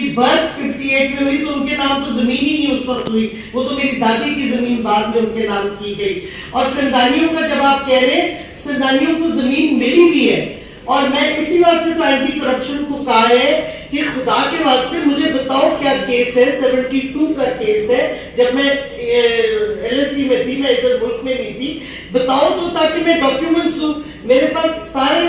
Birth 58 میں ہوئی تو ان کے نام تو زمین ہی نہیں اس وقت ہوئی, وہ تو میری دادی کی زمین بعد میں ان کے نام کی گئی. اور سندانیوں کا جب آپ کہہ رہے ہیں, سندانیوں کو زمین ملی بھی ہے, اور میں اسی واسطے تو اینٹی کرپشن کو کہا ہے کہ خدا کے واسطے مجھے بتاؤ کیا کیس ہے. 72 کا کیس ہے, جب میں LSE میں تھی, میں ادھر ملک میں نہیں تھی, بتاؤ تو تاکہ میں ڈاکیومنٹس دوں. میرے پاس سارے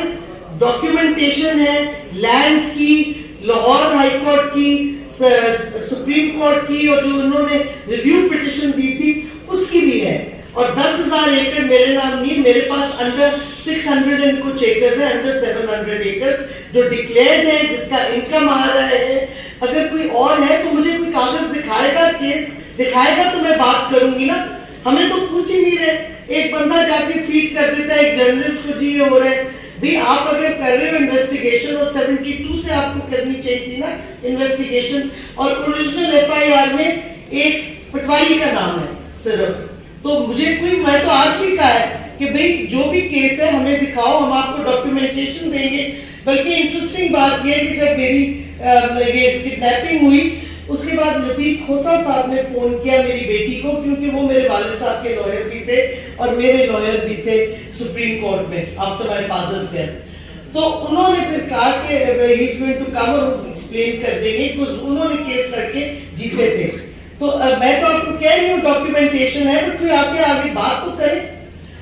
ڈاکیومنٹیشن ہے, لینڈ کی, لاہور ہائی کورٹ کی, سپریم کورٹ کی, اور جو انہوں نے ریویو پٹیشن دی تھی اس کی بھی ہے. اور 10,000 ایکڑ میرے نام نہیں, میرے پاس انڈر 600 اینڈ کچھ ایکرز ہے, انڈر 700 ایکرز جو ڈکلیئرڈ ہے, جس کا انکم آ رہا ہے. اگر کوئی اور ہے تو مجھے کوئی کاغذ دکھائے گا, کیس دکھائے گا تو میں بات کروں گی نا. ہمیں تو پوچھ ہی نہیں رہے. ایک بندہ جا کے فیڈ کر دیتا ہے ایک جرنلسٹ کو, جی یہ ہو رہا ہے. بھی آپ اگر کر رہے ہو انویسٹیگیشن, اور 72 سے آپ کو کرنی چاہیے تھی نا انویسٹیگیشن, اور اوریجنل FIR میں ایک پٹواری کا نام ہے صرف. تو مجھے کوئی, میں تو آج بھی کہا ہے کہ بھئی جو بھی کیس ہے ہمیں دکھاؤ, ہم آپ کو ڈاکیومنٹیشن دیں گے. بلکہ انٹرسٹنگ بات یہ ہے کہ جب میری یہ کڈنیپنگ ہوئی, اس کے بعد لطیف کھوسا صاحب نے فون کیا میری بیٹی کو, کیونکہ وہ میرے والد صاحب کے لائر بھی تھے اور میرے لائر بھی تھے سپریم کورٹ میں آفٹر مائی فادرز ڈیتھ. تو انہوں نے پھر کہا کہ ہی از گوئنگ ٹو کم اور ایکسپلین کر دیں گے, کیونکہ انہوں نے کیس لڑ کے جیتے تھے. تو میں تو آپ کو کہہ رہی ہوں ڈاکیومنٹیشن ہے, بٹ کوئی آپ کے آگے بات تو کرے.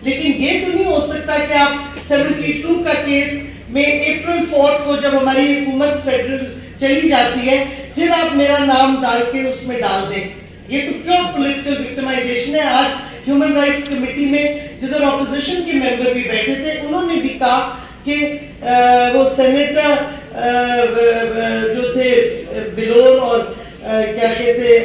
لیکن یہ تو نہیں ہو سکتا کہ آپ 72 کا کیس میں اپریل 4 کو جب ہماری حکومت فیڈرل چلی جاتی ہے, پھر آپ میرا نام ڈال کے اس میں ڈال دیں. یہ تو کیوں پولیٹیکل وکٹمائزیشن ہے. آج ہیومن رائٹس کمیٹی میں جدھر اپوزیشن کے ممبر بھی بیٹھے تھے, انہوں نے بھی کہا کہ وہ سینیٹر جو تھے بلور اور کیا کہتے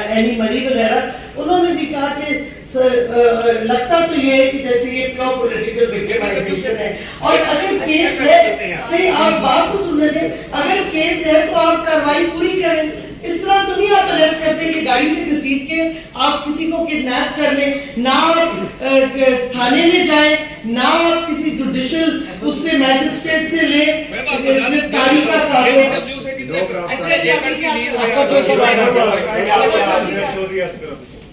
اینی مری وغیرہ, انہوں نے بھی کہا کہ لگتا تو یہ ہے کہ جیسے یہ پیور پولیٹیکل وکٹمائزیشن ہے. اور اگر کیس ہے, نہیں آپ بات تو سن لیں, اگر کیس ہے تو آپ کاروائی پوری کریں. اس طرح تو نہیں آپ اریسٹ کرتے کہ گاڑی سے گھسیٹ کے آپ کسی کو کڈنیپ کر لیں, نہ آپ تھانے میں جائیں, نہ آپ کسی جوڈیشل اس سے میجسٹریٹ سے لیں گرفتاری کا کاغذ.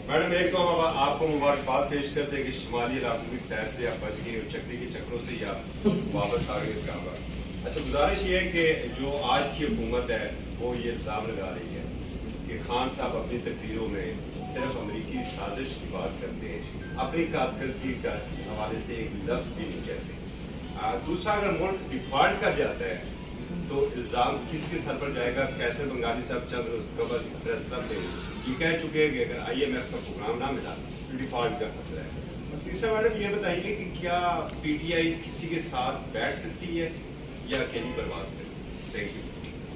میڈم ایک تو ہم آپ کو مبارکباد پیش کرتے ہیں کہ شمالی علاقوں کی سیر سے آپ بچ گئی اور چکری کے چکروں سے ہی آپ واپس آ گئے اس کام پر. اچھا, گزارش یہ ہے کہ جو آج کی حکومت ہے وہ یہ الزام لگا رہی ہے کہ خان صاحب اپنی تقریروں میں صرف امریکی سازش کی بات کرتے ہیں, اپنی کارکردگی کا حوالے سے ایک لفظ بھی نہیں کہتے. دوسرا, اگر ملک ڈیفالٹ کر جاتا ہے تو الزام کس کے سر پر جائے گا؟ کیسر بنگالی صاحب چند روز قبل پریس کلب میں یہ کہہ چکے ہیں کہ اگر IMF کا پروگرام نہ ملا تو ڈیفالٹ کا خطرہ ہے. تیسرا میڈم یہ بتائیے کہ کیا PTI کسی کے ساتھ بیٹھ سکتی ہے یا اکیلی پرواز کرے؟ Thank you.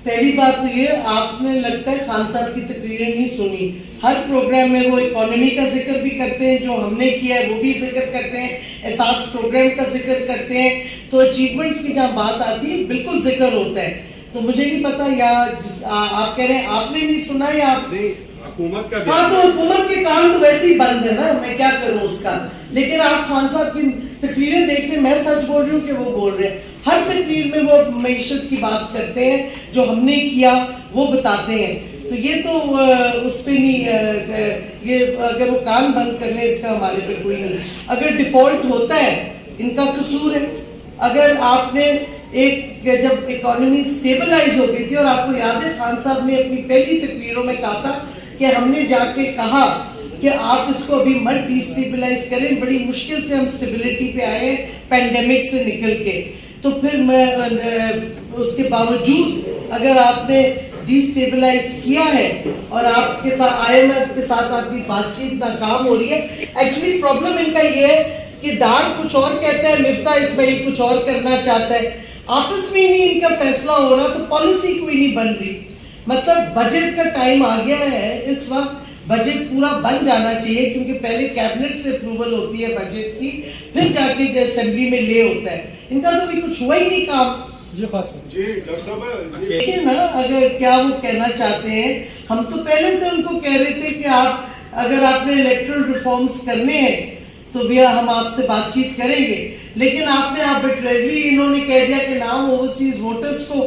پہلی بات تو یہ, آپ نے لگتا ہے خان صاحب کی تقریریں نہیں سنی. ہر پروگرام میں وہ اکانومی کا ذکر بھی کرتے ہیں, جو ہم نے کیا ہے وہ بھی ذکر کرتے ہیں, احساس پروگرام کا ذکر کرتے ہیں. تو اچیومنٹس کی جہاں بات آتی ہے بالکل ذکر ہوتا ہے. تو مجھے نہیں پتا یا آپ کہہ رہے ہیں آپ نے نہیں سنا یا آپ حکومت کا, ہاں تو حکومت کے کام تو ویسے ہی بند ہے نا, میں کیا کروں اس کا. لیکن آپ خان صاحب کی تقریریں دیکھیں, میں سچ بول رہی ہوں کہ وہ بول رہے ہیں. ہر تقریر میں وہ معیشت کی بات کرتے ہیں, جو ہم نے کیا وہ بتاتے ہیں. تو یہ تو اس پہ نہیں, یہ اگر وہ کان بند کر لیں اس کا ہمارے پہ کوئی نہیں. اگر ڈیفالٹ ہوتا ہے ان کا قصور ہے. اگر آپ نے ایک جب اکانومی سٹیبلائز ہو گئی تھی, اور آپ کو یاد ہے خان صاحب نے اپنی پہلی تقریروں میں کہا تھا کہ ہم نے جا کے کہا کہ آپ اس کو ابھی مت ڈی سٹیبلائز کریں, بڑی مشکل سے ہم سٹیبلٹی پہ آئے ہیں پینڈیمک سے نکل کے. تو پھر میں اس کے باوجود اگر آپ نے ڈی سٹیبلائز کیا ہے اور آپ کے ساتھ IMF کے ساتھ آپ کی بات چیت ناکام ہو رہی ہے. ایکچولی پرابلم ان کا یہ ہے کہ ڈار کچھ اور کہتا ہے, مفتاح اسماعیل کچھ اور کرنا چاہتا ہے, آپس میں نہیں ان کا فیصلہ ہو رہا, تو پالیسی کوئی نہیں بن رہی. مطلب بجٹ کا ٹائم آ گیا ہے اس وقت, بجٹ پورا بن جانا چاہیے, کیونکہ پہلے کیبنٹ سے اپروول ہوتی ہے بجٹ کی, پھر جا کے اسمبلی میں لے ہوتا ہے. ان کا تو بھی کچھ ہوا ہی نہیں کام. جی ڈاکٹر صاحب دیکھیں نا, اگر کیا وہ کہنا چاہتے ہیں, ہم تو پہلے سے ان کو کہہ رہے تھے کہ آپ اگر آپ نے الیکٹرل ریفارمز کرنے ہیں تو بھی ہم آپ سے بات چیت کریں گے. لیکن آپ نے آربیٹریلی انہوں نے کہہ دیا کہ نام اوورسیز ووٹرز کو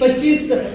25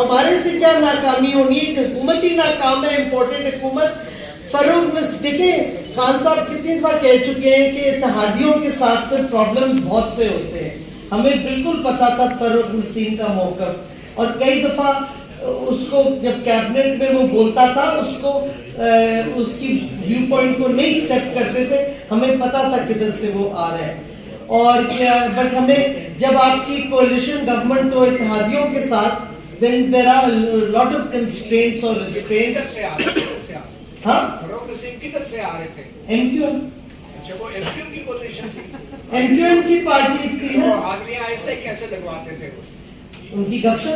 ہمارے سے کیا ناکامی ہونی ہے؟ کہ حکومت ہی ناکام ہے، امپورٹنٹ حکومت فروغ دیکھیں خان صاحب کتنی دفعہ کہہ چکے ہیں کہ اتحادیوں کے ساتھ پھر پرابلمز بہت سے ہوتے ہیں. ہمیں بالکل پتا تھا فروغ نسیم کا موقف، اور کئی دفعہ اس کو جب کیبنٹ میں وہ بولتا تھا اس کو اس کی ویو پوائنٹ کو نہیں ایکسپٹ کرتے تھے. ہمیں پتا تھا کدھر سے وہ آ رہا ہے. اور بٹ ہمیں جب آپ کی کولیشن گورنمنٹ ہو اتحادیوں کے ساتھ then there are a lot of constraints or restraints. ہاں فروغ نسیم کدھر سے آ رہے تھے؟ ایم کیو ایم، اچھا وہ ایم کیو کی پوزیشن تھی، ایم کیو ایم کی پارٹی تھی نا، حاضریاں ایسے کیسے لگواتے تھے وہ؟ ان کی گپ شپ